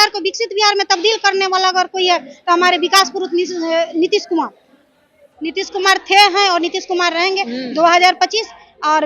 बिहार को विकसित बिहार में तब्दील करने वाला अगर कोई है तो हमारे विकास पुरुष नीतीश कुमार थे हैं और नीतीश कुमार रहेंगे 2025 और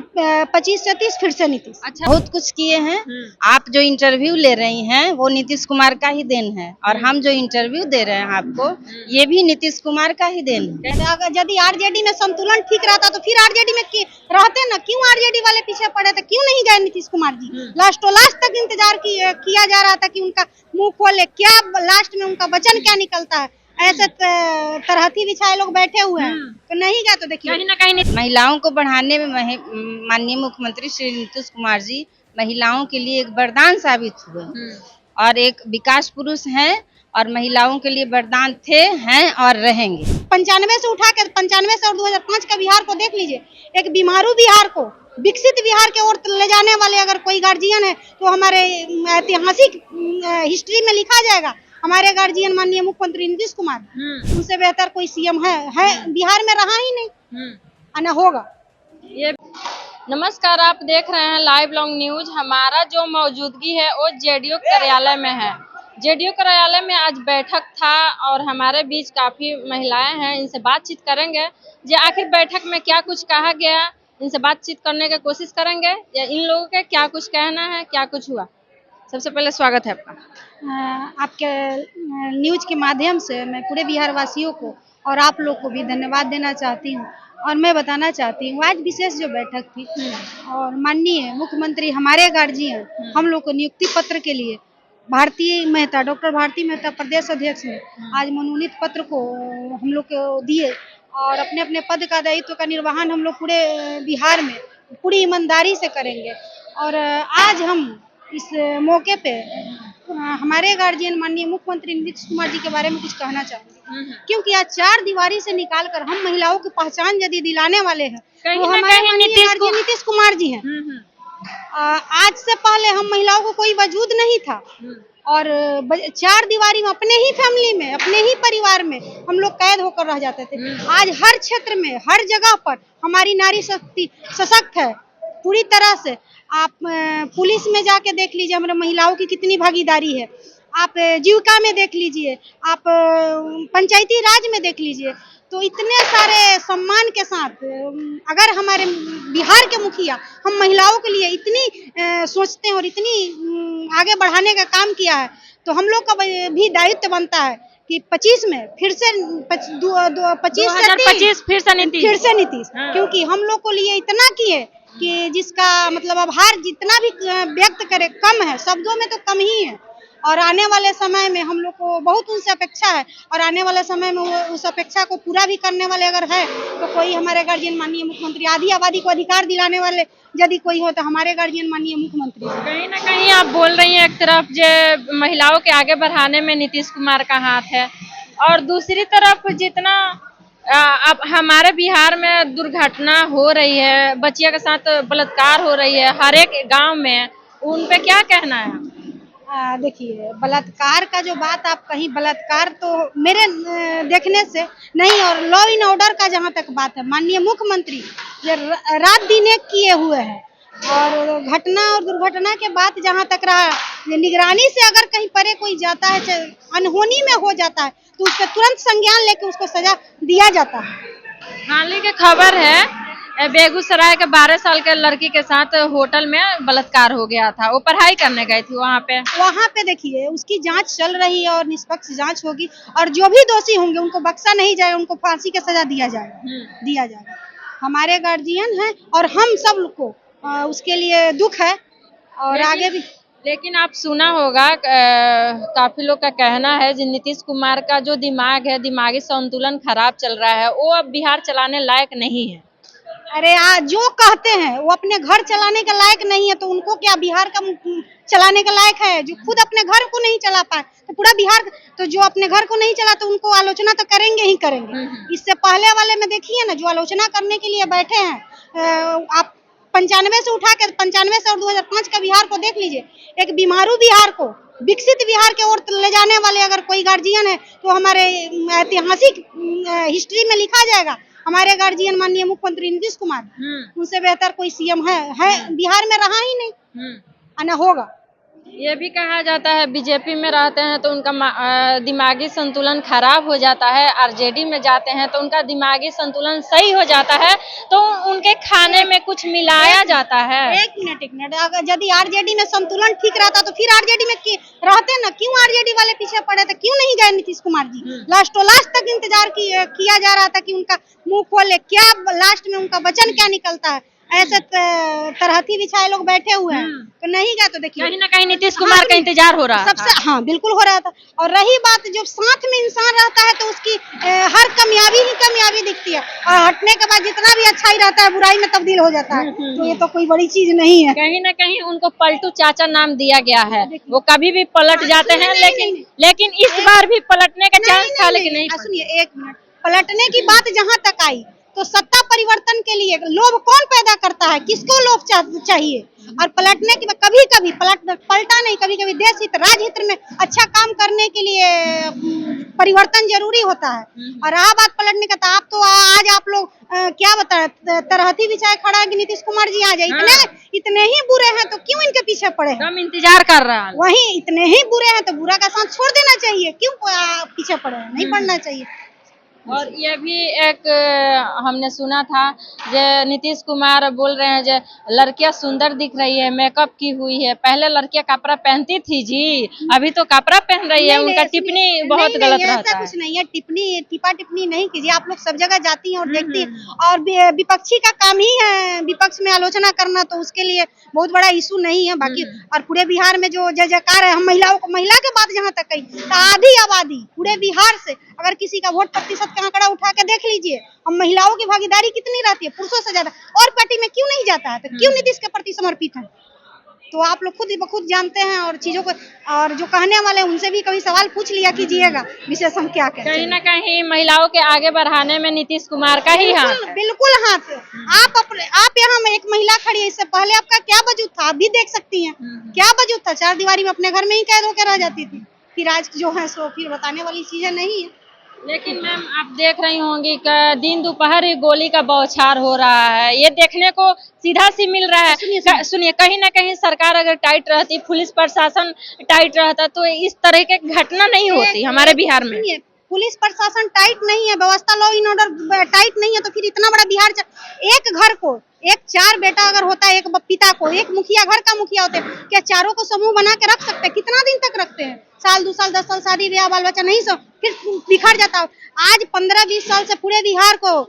25 से 30 फिर से नीतीश। अच्छा, बहुत कुछ किए हैं। आप जो इंटरव्यू ले रही हैं वो नीतीश कुमार का ही देन है, और हम जो इंटरव्यू दे रहे हैं आपको ये भी नीतीश कुमार का ही देन है। अगर यदि आरजेडी में संतुलन ठीक रहता तो फिर आरजेडी में रहते ना, क्यों आरजेडी वाले पीछे पड़े थे, क्यों नहीं गए नीतीश कुमार जी? लास्टो लास्ट तक इंतजार किया जा रहा था कि उनका मुंह खोले, क्या लास्ट में उनका वचन क्या निकलता है। ऐसे तरहथी बिछाए लोग बैठे हुए हैं तो नहीं गए। तो देखिए कहीं ना कहीं महिलाओं को बढ़ाने में माननीय मुख्यमंत्री श्री नीतीश कुमार जी महिलाओं के लिए एक वरदान साबित हुए और एक विकास पुरुष हैं, और महिलाओं के लिए वरदान थे, हैं और रहेंगे। 95 से उठा के 95 से और 2005 का बिहार को देख लीजिए, एक बीमारू बिहार को विकसित बिहार के ओर ले जाने वाले अगर कोई गार्जियन है तो हमारे ऐतिहासिक हिस्ट्री में लिखा जाएगा। हमारे गार्जियन माननीय मुख्यमंत्री नीतीश कुमार, उनसे बेहतर कोई सीएम है बिहार में, रहा ही नहीं, ना होगा। ये नमस्कार, आप देख रहे हैं लाइव लॉन्ग न्यूज। हमारा जो मौजूदगी है वो जेडीयू कार्यालय में है। जेडीयू कार्यालय में आज बैठक था और हमारे बीच काफी महिलाएं हैं, इनसे बातचीत करेंगे जो आखिर बैठक में क्या कुछ कहा गया, इनसे बातचीत करने की कोशिश करेंगे या इन लोगों के क्या कुछ कहना है, क्या कुछ हुआ। सबसे पहले स्वागत है आपका। आपके न्यूज के माध्यम से मैं पूरे बिहार वासियों को और आप लोग को भी धन्यवाद देना चाहती हूँ। और मैं बताना चाहती हूँ आज विशेष जो बैठक थी और माननीय मुख्यमंत्री हमारे गार्जियन हम लोग को नियुक्ति पत्र के लिए डॉक्टर भारती मेहता प्रदेश अध्यक्ष ने आज मनोनीत पत्र को हम लोग को दिए और अपने अपने पद का दायित्व का निर्वहन हम लोग पूरे बिहार में पूरी ईमानदारी से करेंगे। और आज हम इस मौके पे हमारे गार्जियन माननीय मुख्यमंत्री नीतीश कुमार जी के बारे में कुछ कहना चाहूंगी, क्योंकि आज चार दीवारी से निकालकर हम महिलाओं की पहचान यदि दिलाने वाले हैं वो हमारे नीतीश कुमार जी हैं। आज से पहले हम महिलाओं को कोई वजूद नहीं था और चार दीवारी में अपने ही फैमिली में अपने ही परिवार में हम लोग कैद होकर रह जाते थे। आज हर क्षेत्र में हर जगह पर हमारी नारी शक्ति सशक्त है पूरी तरह से। आप पुलिस में जाके देख लीजिए हमारे महिलाओं की कितनी भागीदारी है, आप जीविका में देख लीजिए, आप पंचायती राज में देख लीजिए। तो इतने सारे सम्मान के साथ अगर हमारे बिहार के मुखिया हम महिलाओं के लिए इतनी सोचते हैं और इतनी आगे बढ़ाने का काम किया है तो हम लोग का भी दायित्व बनता है कि 25 में फिर से 25 फिर से नीतीश क्योंकि हम लोग को लिए इतना किए कि जिसका मतलब अब हार जितना भी व्यक्त करे कम है, शब्दों में तो कम ही है। और आने वाले समय में हम लोग को बहुत उनसे अपेक्षा है और आने वाले समय में वो उस अपेक्षा को पूरा भी करने वाले अगर है तो कोई हमारे गार्जियन माननीय मुख्यमंत्री, आधी आबादी को अधिकार दिलाने वाले यदि कोई हो तो हमारे गार्जियन माननीय मुख्यमंत्री। कहीं ना कहीं आप बोल रही हैं एक तरफ जो महिलाओं के आगे बढ़ाने में नीतीश कुमार का हाथ है और दूसरी तरफ जितना अब हमारे बिहार में दुर्घटना हो रही है, बच्चिया के साथ बलात्कार हो रही है हर एक गांव में, उन पे क्या कहना है? देखिए बलात्कार का जो बात आप कहीं, बलात्कार तो मेरे देखने से नहीं, और लॉ एंड ऑर्डर का जहाँ तक बात है माननीय मुख्यमंत्री रात दिन एक किए हुए हैं और घटना और दुर्घटना के बाद जहाँ तक रहा निगरानी से अगर कहीं परे कोई जाता है अनहोनी में हो जाता है तो उस पर तुरंत संज्ञान लेकर उसको सजा दिया जाता है। हाल ही की खबर है बेगूसराय के 12 साल के लड़की के साथ होटल में बलात्कार हो गया था, वो पढ़ाई करने गई थी वहाँ पे देखिए उसकी जांच चल रही है और निष्पक्ष जांच होगी और जो भी दोषी होंगे उनको बख्शा नहीं जाए, उनको फांसी की सजा दिया जाएगा। हमारे गार्जियन हैं और हम सब को उसके लिए दुख है और आगे भी। लेकिन आप सुना होगा काफी लोग का कहना है कि नीतीश कुमार का जो दिमाग है, दिमागी संतुलन खराब चल रहा है, वो अब बिहार चलाने लायक नहीं है। अरे जो कहते हैं वो अपने घर चलाने के लायक नहीं है तो उनको क्या बिहार का चलाने के लायक है? जो खुद अपने घर को नहीं चला पाए तो पूरा बिहार, तो जो अपने घर को नहीं चला तो उनको आलोचना तो करेंगे ही करेंगे। इससे पहले वाले में देखिए ना, जो आलोचना करने के लिए बैठे हैं आप 95 से उठा के 95 से और 2005 का बिहार को देख लीजिए, एक बीमारू बिहार को विकसित बिहार के ओर ले जाने वाले अगर कोई गार्जियन है तो हमारे ऐतिहासिक हिस्ट्री में लिखा जाएगा। हमारे गार्जियन माननीय मुख्यमंत्री नीतीश कुमार, उनसे बेहतर कोई सीएम है बिहार में, रहा ही नहीं, ना होगा। ये भी कहा जाता है बीजेपी में रहते हैं तो उनका दिमागी संतुलन खराब हो जाता है, आरजेडी में जाते हैं तो उनका दिमागी संतुलन सही हो जाता है, तो उनके खाने में कुछ मिलाया जाता है। एक मिनट, अगर यदि आरजेडी में संतुलन ठीक रहता तो फिर आरजेडी में रहते ना, क्यों आरजेडी वाले पीछे पड़े थे, क्यों नहीं गए नीतीश कुमार जी? लास्ट तक इंतजार किया जा रहा था कि उनका मुंह खोले, क्या लास्ट में उनका वचन क्या निकलता है। ऐसे तरहथी बिछाए लोग बैठे हुए हैं तो नहीं गए, तो देखिए कहीं ना कहीं नीतीश कुमार का इंतजार हो रहा सबसे, हाँ बिल्कुल हो रहा था। और रही बात जो साथ में इंसान रहता है तो उसकी हर कमियाबी ही कमियाबी दिखती है, और हटने के बाद जितना भी अच्छा ही रहता है बुराई में तब्दील हो जाता है। तो ये तो कोई बड़ी चीज नहीं है। कहीं ना कहीं उनको पलटू चाचा नाम दिया गया है, वो कभी भी पलट जाते हैं, लेकिन इस बार भी पलटने का चांस था, लेकिन नहीं। सुनिए एक मिनट, पलटने की बात जहाँ तक आई तो सत्ता परिवर्तन के लिए लोभ कौन पैदा करता है, किसको लोभ चाहिए? और पलटने की कभी कभी पलटा नहीं, कभी कभी देश हित राजहित में अच्छा काम करने के लिए परिवर्तन जरूरी होता है। और रहा बात पलटने का, तो आप तो आज आप लोग क्या बता तरहथी बिछाए खड़ा है कि नीतीश कुमार जी आ जाए। इतने ही बुरे हैं तो क्यों इनके पीछे पड़े हैं? हम इंतजार कर रहा है। वही इतने ही बुरे हैं तो बुरा का साथ छोड़ देना चाहिए, क्यों पीछे पड़े हैं? नहीं पड़ना चाहिए। और ये भी एक हमने सुना था जो नीतीश कुमार बोल रहे हैं जो लड़कियां सुंदर दिख रही है, मेकअप की हुई है, पहले लड़कियां कपड़ा पहनती थी जी, अभी तो कपड़ा पहन रही है। उनका टिप्पणी बहुत गलत रहता है। ऐसा कुछ नहीं है, टिप्पणी नहीं कीजिए। आप लोग सब जगह जाती हैं और देखती हैं, और विपक्षी का काम ही है विपक्ष में आलोचना करना, तो उसके लिए बहुत बड़ा इशू नहीं है। बाकी और पूरे बिहार में जो जय जयकार है, हम महिला के बात जहाँ तक कही तो आधी आबादी पूरे बिहार से, अगर किसी का वोट प्रतिशत का आंकड़ा उठा के देख लीजिए, हम महिलाओं की भागीदारी कितनी रहती है, पुरुषों से ज्यादा। और पार्टी में क्यों नहीं जाता है, तो क्यों नीतीश के प्रति समर्पित है? तो आप लोग खुद ही बखुद जानते हैं और चीजों को, और जो कहने वाले उनसे भी कभी सवाल पूछ लिया कीजिएगा, विशेष हम क्या कहते हैं। कहीं ना कहीं महिलाओं के आगे बढ़ाने में नीतीश कुमार का ही हाथ है। बिल्कुल हाथ। आप यहाँ में एक महिला खड़ी है, इससे पहले आपका क्या वजूद था, आप भी देख सकती हैं क्या वजूद था। चार दीवारी में अपने घर में ही कैद होकर रह जाती थी। फिर आज जो है सो फिर बताने वाली चीजें नहीं है। लेकिन मैम आप देख रही होंगी कि दिन दोपहर ही गोली का बौछार हो रहा है, ये देखने को सीधा सी मिल रहा है। सुनिए कहीं ना कहीं सरकार अगर टाइट रहती, पुलिस प्रशासन टाइट रहता, तो इस तरह के घटना नहीं होती हमारे बिहार में। पुलिस प्रशासन टाइट नहीं है, व्यवस्था लॉ इन ऑर्डर टाइट नहीं है, तो फिर इतना बड़ा बिहार एक घर को एक 4 बेटा अगर होता है, एक पिता को एक मुखिया, घर का मुखिया होते, क्या चारों को समूह बना के रख सकते हैं? कितना दिन तक रखते हैं? साल 2 साल 10 साल शादी ब्याह बाल बच्चा नहीं, सब फिर बिखर जाता है। आज 15-20 साल से पूरे बिहार को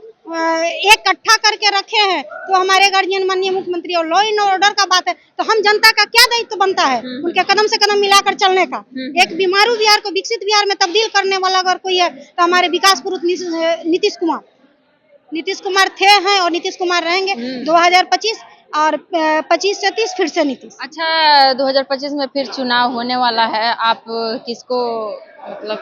इकट्ठा करके रखे हैं, तो हमारे गार्जियन माननीय मुख्यमंत्री और लॉ इन ऑर्डर का बात है, तो हम जनता का क्या दायित्व बनता है उनके कदम से कदम मिलाकर चलने का। एक बीमारू बिहार को विकसित बिहार में तब्दील करने वाला अगर कोई है तो हमारे विकास पुरुष नीतीश कुमार थे, हैं और नीतीश कुमार रहेंगे। 2025 और 25 से 30 फिर से नीतीश। अच्छा, 2025 में फिर चुनाव होने वाला है, आप किसको मतलब?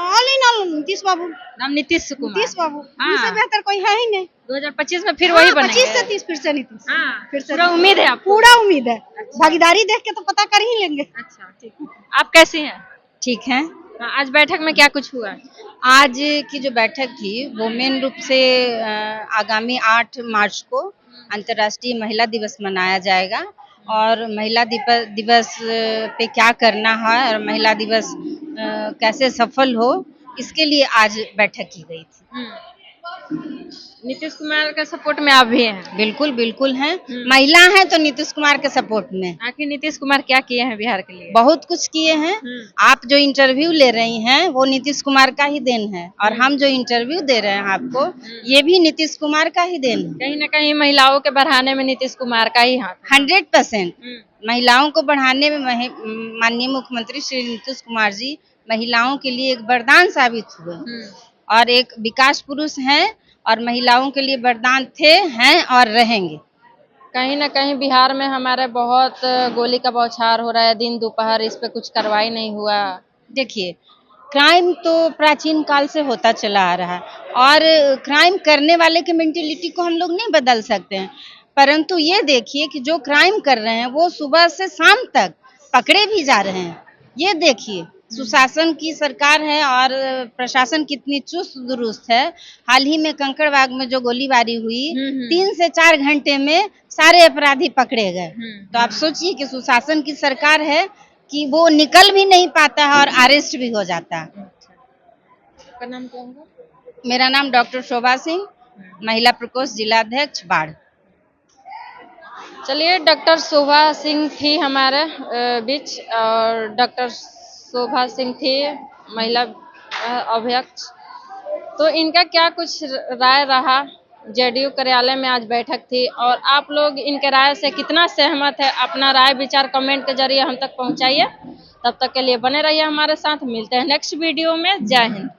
ऑल इन ऑल नीतीश बाबू। नाम नीतीश कुमार। नीतीश बाबू, इससे बेहतर कोई है ही नहीं। 2025 में फिर वही बनेंगे। 25 से 30 फिर से नीतीश। फिर से पूरा उम्मीद है आपको? पूरा उम्मीद है। अच्छा। भागीदारी देख के तो पता कर ही लेंगे। अच्छा ठीक है। आप कैसी हैं? ठीक है। आज बैठक में क्या कुछ हुआ? आज की जो बैठक थी वो मेन रूप से आगामी 8 मार्च को अंतर्राष्ट्रीय महिला दिवस मनाया जाएगा, और महिला दिवस पे क्या करना है और महिला दिवस कैसे सफल हो, इसके लिए आज बैठक की गई थी। नीतीश कुमार का सपोर्ट में आप भी हैं? बिल्कुल बिल्कुल हैं। महिला हैं तो नीतीश कुमार के सपोर्ट में। आखिर नीतीश कुमार क्या किए हैं बिहार के लिए? बहुत कुछ किए हैं। आप जो इंटरव्यू ले रही हैं वो नीतीश कुमार का ही देन है, और हम जो इंटरव्यू दे रहे हैं आपको, ये भी नीतीश कुमार का ही देन है। कहीं ना कहीं महिलाओं के बढ़ाने में नीतीश कुमार का ही हाथ है। 100% महिलाओं को बढ़ाने में माननीय मुख्यमंत्री श्री नीतीश कुमार जी महिलाओं के लिए एक वरदान साबित हुए, और एक विकास पुरुष हैं, और महिलाओं के लिए वरदान थे, हैं और रहेंगे। कहीं ना कहीं बिहार में हमारे बहुत गोली का बौछार हो रहा है, दिन दोपहर इस पे कुछ कार्रवाई नहीं हुआ। देखिए, क्राइम तो प्राचीन काल से होता चला आ रहा है, और क्राइम करने वाले की मेंटेलिटी को हम लोग नहीं बदल सकते हैं, परंतु ये देखिए कि जो क्राइम कर रहे हैं वो सुबह से शाम तक पकड़े भी जा रहे हैं। ये देखिए, सुशासन की सरकार है और प्रशासन कितनी चुस्त दुरुस्त है। हाल ही में कंकड़बाग में जो गोलीबारी हुई, 3 से 4 घंटे में सारे अपराधी पकड़े गए। तो आप सोचिए कि सुशासन की सरकार है, कि वो निकल भी नहीं पाता है और अरेस्ट भी हो जाता है। आपका नाम क्या होगा? मेरा नाम डॉक्टर शोभा सिंह, महिला प्रकोष्ठ जिलाध्यक्ष बाढ़। चलिए, डॉक्टर शोभा सिंह थी हमारे बीच, और डॉक्टर शोभा सिंह थी महिला अध्यक्ष। तो इनका क्या कुछ राय रहा? जेडीयू कार्यालय में आज बैठक थी, और आप लोग इनके राय से कितना सहमत है? अपना राय विचार कमेंट के जरिए हम तक पहुंचाइए। तब तक के लिए बने रहिए हमारे साथ, मिलते हैं नेक्स्ट वीडियो में। जय हिंद।